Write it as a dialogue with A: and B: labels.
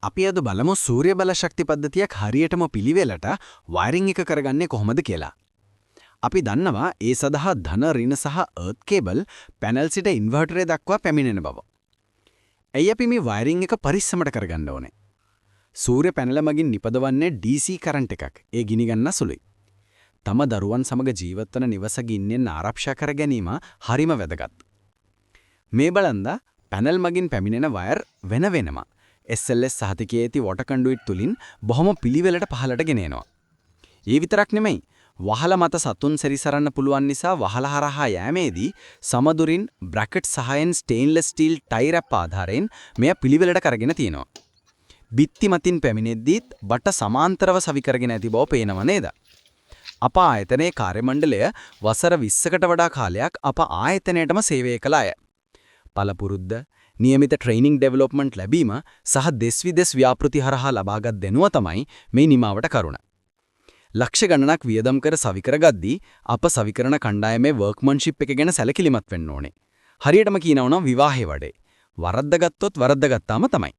A: අපි අද බලමු සූර්ය බල ශක්ති පද්ධතියක් හරියටම පිළිවෙලට වයරින් එක කරගන්නේ කොහොමද කියලා. අපි දන්නවා ඒ සඳහා ධන ඍණ සහ අර්ත් කේබල් පැනල් සිට ඉන්වර්ටරය දක්වා පැමිණෙන බව. ඇයි අපි මේ වයරින් එක පරිස්සමට කරගන්න ඕනේ? සූර්ය පැනල මගින් නිපදවන්නේ DC කරන්ට් එකක්. ඒ ගිනි ගන්න සුළුයි. තම දරුවන් සමග ජීවත් වන නිවස ගින්නෙන් ආරක්ෂා කර ගැනීම හරිම වැදගත්. මේ බලන්දා පැනල් මගින් පැමිණෙන වයර් වෙන වෙනම SLS සහතිකයේ ඇති වොටර් කන්ඩුයිට් තුලින් බොහොම පිළිවෙලට පහළට ගෙනෙනවා. ඒ විතරක් නෙමෙයි. වහල මත සතුන් සැරිසරන්න පුළුවන් නිසා වහල හරහා යෑමේදී සමදුරින් බ්‍රැකට් සහයෙන් ස්ටේන්ලස් ස්ටීල් ටයි රැප් ආධාරයෙන් මෙය පිළිවෙලට කරගෙන තියෙනවා. බිත්ති මතින් පැමිණෙද්දීත් බට සමාන්තරව සවි කරගෙන ඇති බව පේනව නේද? අප ආයතනයේ කාර්ය මණ්ඩලය වසර 20කට වඩා කාලයක් අප ආයතනයටම සේවය කළ අය. පළපුරුද්ද නියමිත ට්‍රේනිං ඩෙවලොප්මන්ට් ලැබීම සහ දෙස් විදෙස් ව්‍යාපෘති හරහා ලබාගත් දැනුම තමයි මේ නිමාවට කරුණ. ලක්ෂ ගණනක් වියදම් කර සවිකර ගද්දී අප සවිකරණ කණ්ඩායමේ වර්ක්මන්ෂිප් එක ගැන සැලකිලිමත් වෙන්න ඕනේ. හරියටම කියනවා නම් විවාහේ වඩේ. වරද්දගත්තොත් වරද්දගත්තාම තමයි.